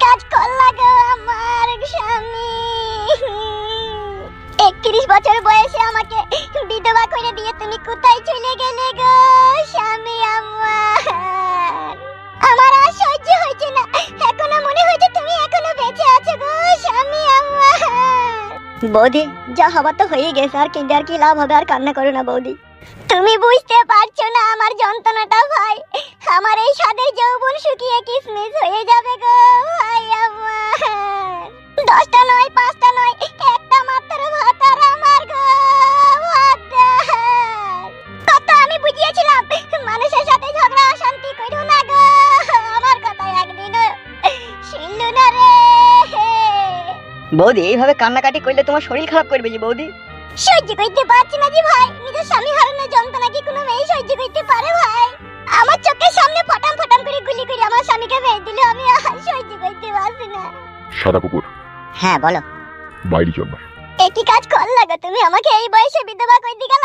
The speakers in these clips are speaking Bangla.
কাজ করলা গো আমার স্বামী? 31 বছর বয়সে আমাকে বিধবা করে দিয়ে তুমি কোথায় চলে গেলে গো স্বামী আমার? আমার আর সহ্য হচ্ছে না, এখনো মনে হচ্ছে তুমি এখনো বেঁচে আছো গো স্বামী আমার। বৌদি, যা হবার তো হয়ে গেছে, আর কিন্তু আর কি লাভ হবে? আর কান্না করো না বৌদি। তুমি বুঝতে পারছো না আমার যন্ত্রণাটা ভাই। আমার এই সাদের যৌবন শুকিয়ে কিসমিস হয়ে যাবে গো ভাই আমার। 10টা নয় 5টা নয়, একটা মাত্র ভাত আর আমার গো ভাত। কত আমি বুঝিয়েছিলাম মানুষের সাথে ঝগড়া অশান্তি করো না গো, আমার কথা একদিনও শুনলো না রে। বৌদি, এইভাবে কান্নাকাটি করলে তোমার শরীর খারাপ করবে যে বৌদি। সহ্য করতে পারছি না জি ভাই, নিজের স্বামী হারানোর যন্ত্রণা কি কোনো মেয়ে সহ্য করতে পারে ভাই? আমার চোখের সামনে ফটাম ফটাম করে গুলি করে আমার স্বামীকে মেরে দিল, আমি আর সহ্য করতে পারছি না। সাদা কুকুর, হ্যাঁ বলো। বাইরে চল। একই কাজ করলা গো তুমি, আমাকে এই বয়সে বিধবা করে দিয়ে গেল।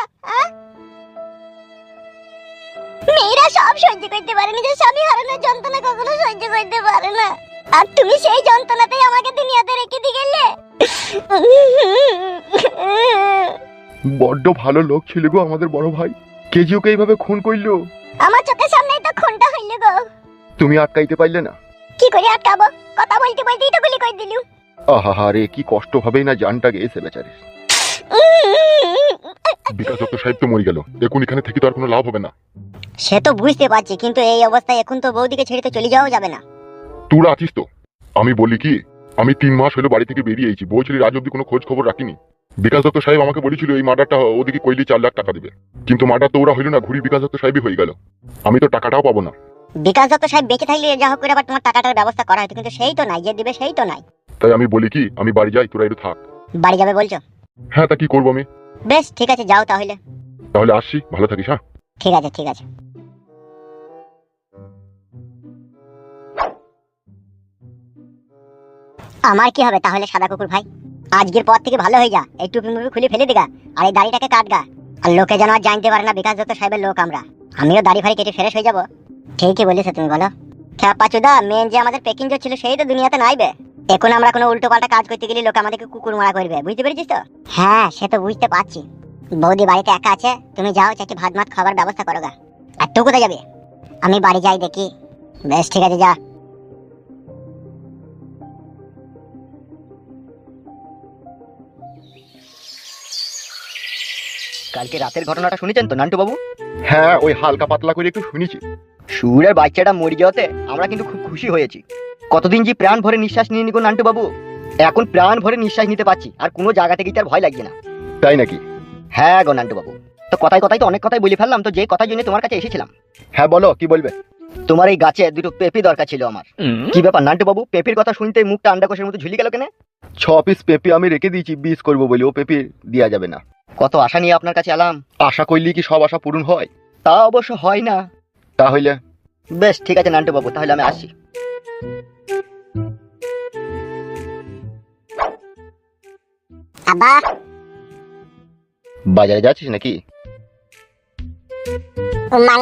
মেয়েরা সব সহ্য করতে পারে, নিজের স্বামী হারানোর যন্ত্রণা কখনো সহ্য করতে পারে না। আর তুমি সেই যন্ত্রণাতেই আমাকে দুনিয়াতে রেখে দিয়ে গেলে। বড্ড ভালো লোক ছিল গো আমাদের বড় ভাই, কেজিওকে এইভাবে খুন করলো। আমার চোখের সামনেই তো খুনটা হইল গো। তুমি আটকাইতে পারলে না? কি করে আটকাবো? কথা বলতে বলতেই তো গুলি করে দিলু। আহা রে, কি কষ্ট হবেই না জানটা গেছে বেচারে। বিকাশ দত্ত সাহেব তো মরে গেল, এখন এখানে থেকে তো আর কোনো লাভ হবে না। সে তো বুঝতে পারছি, কিন্তু এই অবস্থায় এখন তো বৌদিকে ছেড়ে তো চলে যাওয়া যাবে না। তোরা আছিস তো? আমি বলি কি, আমি 3 মাস হলো বাড়ি থেকে বেরিয়েছি, বলছিলি রাজ অব্দি কোনো খোঁজ খবর রাখিনি। বিকাশ দত্ত সাহেব আমাকে বলেছিল এই মার্ডারটা ওদিকে কইলে 4 লাখ টাকা দেবে, কিন্তু মার্ডার তো ওরা হইল না, ঘুরি বিকাশ দত্ত সাহেবই হয়ে গেল। আমি তো টাকাটাও পাবো না। বিকাশ দত্ত সাহেব বেঁচে থাকলে যা হোক করে আবার তোমার টাকাটার ব্যবস্থা করা হতো, কিন্তু সেই তো নাই, যে দিবে সেই তো নাই। তাই আমি বলি কি, আমি বাড়ি যাই, তোরা একটু থাক। বাড়ি যাবে বলছো? হ্যাঁ, তা কি করবো আমি? বেশ ঠিক আছে, যাও তাহলে। তাহলে আসছি, ভালো থাকিস। হ্যাঁ, ঠিক আছে ঠিক আছে। আমার কি হবে তাহলে সাদা কুকুর ভাই? আজকের পর থেকে ভালো হয়ে যা, এই টুপি মুপি খুলে ফেলে দিগা, আর এই দাড়িটাকে কাটগা, আর লোকে যেন আর জানতে পারে না বিকাশ দত্ত সাহেবের লোক আমরা। আমিও দাড়ি ফাড়ি কেটে ফ্রেশ হয়ে যাবো। ঠিকই বলেছো তুমি, বলো। খ্যাপাচুদা, মেন যে আমাদের পেকিং ছিল সেই তো দুনিয়াতে নাইবে। এখন আমরা কোনো উল্টো পাল্টা কাজ করতে গেলে লোক আমাদেরকে কুকুর মারা করবে, বুঝতে পেরেছিস তো? হ্যাঁ, সে তো বুঝতে পারছি। বৌদি বাড়িতে একা আছে, তুমি যাও চাচি ভাত মাত খাবার ব্যবস্থা করো গা। আর তুই কোথায় যাবে? আমি বাড়ি যাই দেখি। বেশ ঠিক আছে, যা। কালকে রাতের ঘটনাটা শুনেছেন তো নান্টু বাবু? হ্যাঁ, ওই হালকা পাতলা করে একটু শুনেছি। সুরের বাচ্চাটা মরে যাওয়াতে আমরা কিন্তু খুব খুশি হয়েছি। কতদিন যে প্রাণ ভরে নিঃশ্বাস নিয়ে নিগো নান্টু বাবু, এখন প্রাণ ভরে নিঃশ্বাস নিতে পারছি, আর কোনো জায়গা থেকে তার ভয় লাগছে না। তাই নাকি? হ্যাঁ গো নান্টু বাবু। তো কথায় কথায় তো অনেক কথাই বলে ফেললাম, তো যে কথার জন্য তোমার কাছে এসেছিলাম। হ্যাঁ বলো, কি বলবে? তোমার এই গাছে দুটো পেঁপে দরকার ছিল আমার। কি ব্যাপার নান্টু বাবু, পেঁপের কথা শুনতে মুখটা আন্ডাকোষের মতো ঝুলি গেল কেন? 6 পিস পেঁপে আমি রেখে দিয়েছি, 20 করবো বলে, ও পেঁপে দেওয়া যাবে না। কত আশা নিয়ে আপনার কাছে এলাম। আশা করলে কি সব আশা পূরণ হয়? তা অবশ্য হয় না। তাহলে বেশ ঠিক আছে নান্টু বাবু, তাহলে আমি আসি। আব্বা, বাজারে যাচ্ছিস নাকি?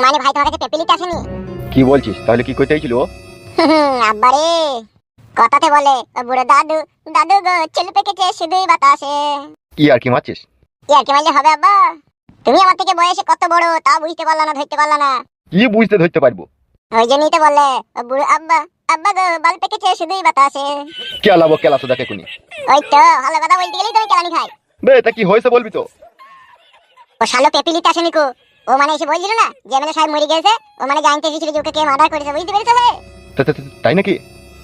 মানে ভাই তোমার কাছে পেঁপে নিতে আসেনি? কি বলছিস? তাহলে কি করতে চাইছিল? আব্বা রে, কথাতে বলে ও বুড়ো দাদু, দাদু গো চুল পেকেছে শুধুই বাতাসে। কি আর কি মারছিস? কি আর কি মারলে হবে আব্বা? তুমি আমার থেকে বয়সে কত বড় তা বুঝতে পারলা না, ধরতে পারলা না। কি বুঝতে ধরতে পারবো? ওই জন্যই তো বললে ও বুড়ো আব্বা, আব্বা গো বাল পেকেছে শুধুই বাতাসে। কেলাবো কেলাসো দেখে কোনি। ওই তো ভালো কথা বলতে গেলেই তুমি কেলানি খাই। বে, তা কি হয়েছে বলবি তো? ও শালো পেঁপে নিতে আসেনি কো, ও মানে এসে বলছিল না যে এমএলএ সাহেব মরে গেছে, ও মানে জানতে এসেছিল যে ওকে কে মার্ডার করেছে, বুঝতে পেরেছো? তাই নাকি?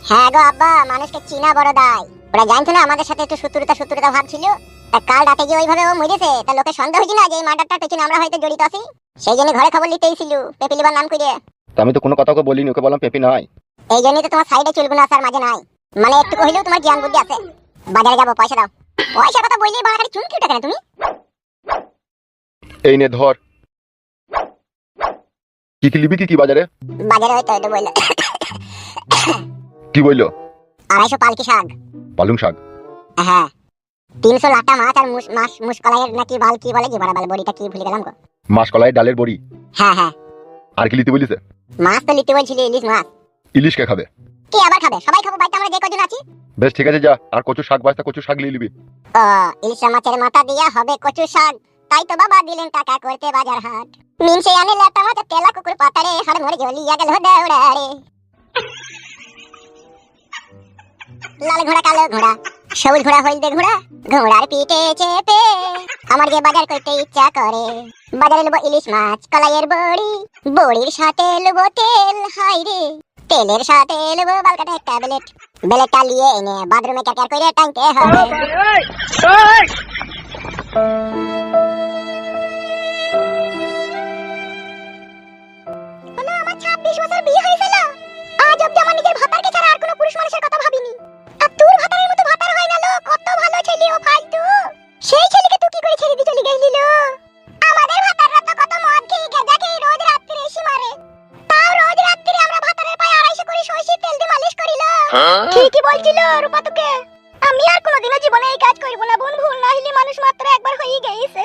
হ্যাঁ গো আব্বা, মানুষকে চিনা বড় দায়। ওরা জানতো না আমাদের সাথে একটু শত্রুতা ভাব ছিল। তা কাল রাতে যে ওইভাবে ও মরেছে, তা লোকে সন্দেহ হয়েছে না যে এই মার্ডারটার পেছনে আমরা হয়তো জড়িত আছি। সেই জন্য ঘরে খবর নিতে এসেছিল পেঁপে লিবার নাম করে। তা আমি তো কোনো কথা বলিনি, ওকে বললাম পেঁপে নাই। এই জন্যই তো তোমার সাইডে চলবো না স্যার, মাঝে নাই। মানে একটু কইলেও তোমার জ্ঞান বুদ্ধি আছে। বাজারে যাবো, পয়সা দাও। পয়সা কথা বললেই বাড়া খালি চুমকি উঠে কেন তুমি? এই নে ধর। কি কি লিবি কি বাজারে? বাজারে হয়তো এটা বললো কি বললো? 250 পালকি শাক। পালং শাক? হ্যাঁ। 300 লাটা মাছ আর মুসকলাইয়ের নাকি বাল কি বলে, কি বড় বাল বড়িটা কি ভুলে গেলাম গো। মাসকলাই ডালের বড়ি? হ্যাঁ হ্যাঁ। আর কি লিতে বলিস? মাছ তো লিতে বলছিলি, ইলিশ মাছ। ইলিশ কে খাবে? কি আবার খাবে? সবাই খাবো, বাড়িতে আমরা যে কজন আছি। বেশ ঠিক আছে, যা। আর কচু শাক বাস্তা কচু শাক নিয়ে নিবি। ইলিশ মাছের মাথা দিয়া হবে কচু শাক, তাই তো বাবা দিলেন টাকা করতে বাজার হাট। মিনসে আনে লেটা মাছ তেলা কুকুর পাতারে, হাড় মরে জ্বলিয়া গেল দেউড়ারে। লাল ঘোড়া কালো ঘোড়া সবুজ ঘোড়া হলদে ঘোড়া, ঘোড়ার পিঠে চেপে আমার যে বাজার করতে ইচ্ছা করে। বাজারে নেবো ইলিশ মাছ, কলাইয়ের বড়ি, বড়ির সাথে নেবো তেল, হাই রে তেলের সাথে নেবো বালকাটা একটা বেলেট, বেলেটটা নিয়ে এনে বাথরুমে ক্যাকার করে টানতে হবে। আমার 26 বছর বিয়ে হয়েছিল, আজ অব্দি আমার নিজের ভাতারকে ছাড়া আর কোনো পুরুষ মানুষের কথা ভাবিনি। আর তোর ভাতারের মতো ভাতার হয় না লো, কত ভালো ছেলে ও ফালতু। সেই ছেলেকে তুই কি করে ছেড়ে দিয়ে চলে গেলি লো? আমাদের ভাতাররা তো কত মদ খেয়ে গেজা খেয়ে রোজ রাত্রে এসে মারে, তাও রোজ রাত্রে আমরা ভাতারের পায়ে 250 করে সরষের তেল দিয়ে মালিশ করিল। ঠিকই বলছিল রূপা তোকে। আমি আর কোনোদিনও জীবনে এই কাজ করব না বোন, ভুল না হলে মানুষ মাত্র একবার হয়ে গেছে।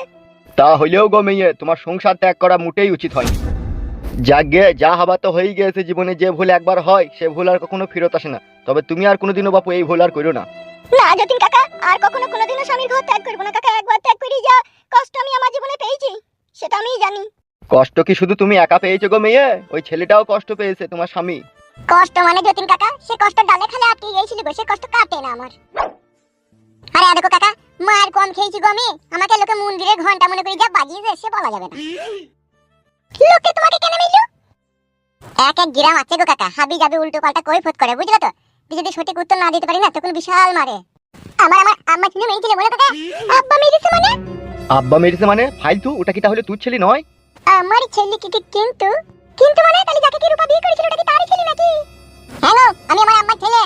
তা হইলেও গো মেয়ে, তোমার সংসার ত্যাগ করা মোটেই উচিত হয়নি। যাগে যা হবার তো হয়ে গেছে, জীবনে যে ভুল একবার হয় সে ভুল আর কখনো ফেরত আসে না। তবে তুমি আর কোনোদিনও বাপু এই ভুল আর করো না। না যতীন কাকা, আর কখনো কোনোদিনও স্বামীর ঘর ত্যাগ করব না কাকা। একবার ত্যাগ করি যা কষ্ট আমি আমার জীবনে পেয়েছি সেটা আমি জানি। কষ্ট কি শুধু তুমি একা পেয়েছো গো মেয়ে? ওই ছেলেটাও কষ্ট পেয়েছে, তোমার স্বামী। কষ্ট মানে যতীন কাকা, সে কষ্ট ডালে খালে আটকে গিয়েছিল গো, সে কষ্ট কাটে না আমার। আরে দেখো কাকা, মার কম খেয়েছি গো আমি, আমাকে লোকে মন্দিরে ঘন্টা মনে করে যা বাজিয়েছে সে বলা যাবে না। লোকে তোমাকে কেন মিললো? এক এক গ্রাম আছে গো কাকা, হাবি যাবে উল্টো পাল্টা কৈফত করে, বুঝলে তো? তুই যদি সঠিক উত্তর না দিতে পারি না তখন বিশাল মারে। আমার আম্মা ছিল মেয়েছিল বলে কাকা। আব্বা মেরেছে মানে? আব্বা মেরেছে মানে ফালতু, ওটা কি তাহলে তুই ছেলে নয়? আমার ছেলে কি কিন্তু কিন্তু মানে তাহলে যাকে কি রূপা বিয়ে করেছিল ওটা কি তারই ছেলে নাকি? হ্যাঁ গো, আমি আমার আম্মার ছেলে।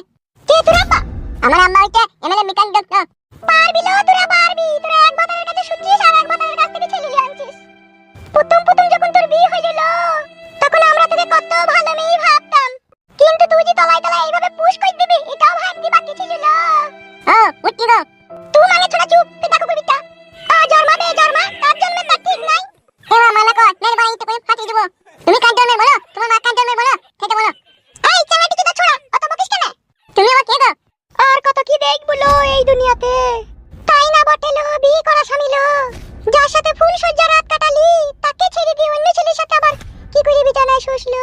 কে তোর আব্বা? আমার আম্মা হইছে এমএলএ মিকান ডক্টর। পারবি লো তোরা, পারবি তোরা। এক বাতারের কাছে শুনছিস আর এক বাতারের কাছ থেকে ছেলে নিয়ে আনছিস। প্রথম যখন তোর বিয়ে হইল তখন আমরা তোকে কত ভালো মেয়ে ভাবতাম, কিন্তু তুই যে তলায় তলায় এইভাবে পুশ করে দিবি এটাও ভাবতে বাকি ছিল না। উঠি গো তুই মানে ছোড়া চুপ, তুই দেখো কবিতা জন্মা তার জন্মে তার ঠিক নাই। এবার মালা কর, মেহরবানি তো করে ফাটিয়ে দেবো। তুমি কার জন্মে বলো, তোমার মা কার জন্মে বলো, খেতে বলো। এই চালাটি তো ছোড়া, অত বকিস কেন? তুমি আমার কে গো? আর কত কি দেখবো লো এই দুনিয়াতে, তাই না বটে লো? বিয়ে করা স্বামী লো, যার সাথে ফুল সজ্জা রাত কাটালি তাকে ছেড়ে দিয়ে অন্য ছেলের সাথে আবার কি করে বিছানায় শুষলো।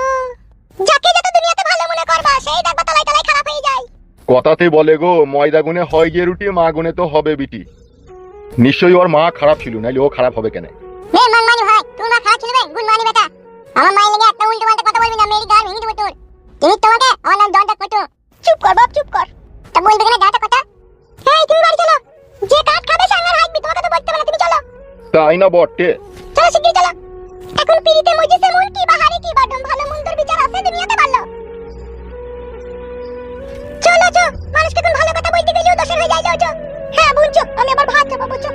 যাকে যত দুনিয়াতে ভালো মনে করবা সেই দেখবা তলায় তলায় খারাপ হয়ে যায়। কথাতে বলে গো, ময়দা গুনে হয় গিয়ে রুটি, মা গুনে তো হবে বিটি। নিশ্চয়ই ওর মা খারাপ ছিল, নাইলে ও খারাপ হবে কেন? বে মানমানি ভাই, তুই মা খারাপ ছিল বে, গুণ মানি বেটা। আমার মায়ের লেগে একটা উল্টো পাল্টা কথা বলবি না, মেরি গাল ভেঙে দেবো তোর। তুমি তোমাকে আমার নাম জনটা কত। চুপ কর বাপ, চুপ কর। তা বলবে কেন গাটা কথা? এই তুমি বাড়ি চলো, যে কাট খাবে সাঙ্গার হাইবি, তোমাকে তো বলতে হবে না, তুমি চলো। তাই না বটে? চলো শিগগির চলো। এখন পিড়িতে মজলিসে মন কি বাহারে কি বাডম, ভালো মন্দর বিচার আছে দুনিয়াতে ভালো। চলো চলো, মানুষকে কোন ভালো কথা বলতে গেলেও দোষের হয়ে যায়। চলো হ্যাঁ বুঝছো, আমি আবার ভাত চাপাবো বুঝছো।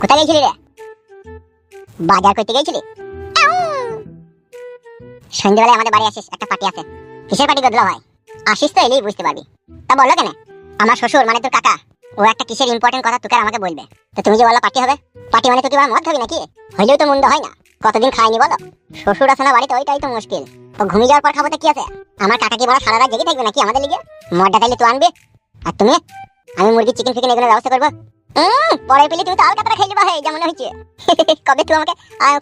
কোথায় গেছিলি রে? বাজার করতে গেছিলি? সন্ধ্যাবেলায় আমাদের বাড়ি আসিস, একটা পার্টি আছে। কিসের পার্টি গদলা হয়? আসিস তো এলেই বুঝতে পারবি। তা বললো কেন? আমার শ্বশুর মানে তোর কাকা, ও একটা কিসের ইম্পর্টেন্ট কথা তোকে আমাকে বলবে। তো তুমি যে বললা পার্টি হবে, পার্টি মানে তুই কি আমার মদ খাবি নাকি? হইলেও তো মন্দ হয় না, কতদিন খাইনি বলো। শ্বশুর আছে না বাড়িতে, ওইটাই তো মুশকিল। ও ঘুমিয়ে যাওয়ার পর খাবো তো কি আছে? আমার কাকা কি বড় সারা রাত জেগে থাকবে নাকি আমাদের লিগে? মদটা তাইলে তুই আনবি, আর তুমি? আমি মুরগি চিকেন ফিকেন এগুলোর ব্যবস্থা করবো। পরে পেলে তুমি তো আলকাতরা খাই লিবা, হয় যেমন হয়েছে। কবে তুই আমাকে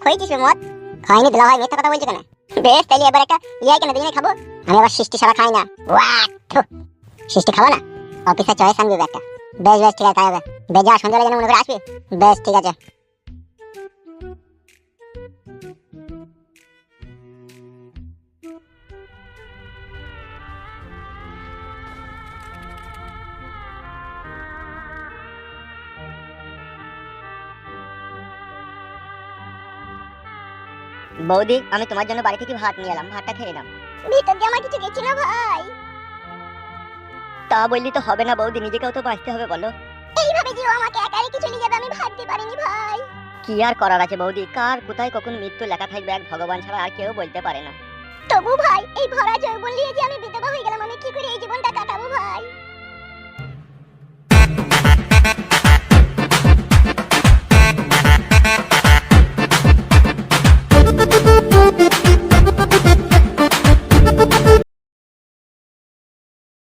খাইছিস মদ? খাইনি দিলা ভাই, মিথ্যা কথা বলছো কেন? বেশ তাইলে এবার একটা ইয়াই কেন দুজনে খাবো। আমি আবার সৃষ্টি ছাড়া খাই না। সৃষ্টি খাবো না? অফিসের চয়েস আনবি একটা। বেশ বেশ ঠিক আছে, তাই হবে। বেজা সন্ধ্যাবেলা যেন মনে করে আসবি। বেশ ঠিক আছে। বৌদি, আমি তোমার জন্য বাড়ি থেকে ভাত নিয়ে এলাম, ভাতটা খেয়ে নাও। ভিতর দিয়ে আমার কিছু গেছিল ভাই। তা বললি তো হবে না বৌদি, নিজেকেও তো বাঁচতে হবে বলো। এইভাবে যে আমাকে একা রেখে চলে যাবে আমি ভাবতে পারিনি ভাই। কি আর করার আছে বৌদি, কার কোথায় কখন মৃত্যু লেখা থাকবে এক ভগবান ছাড়া আর কেউ বলতে পারে না। তবু ভাই এই ভরা যৌবন নিয়ে যে আমি বিধবা হয়ে গেলাম, আমি কি করে এই জীবনটা কাটাবো ভাই?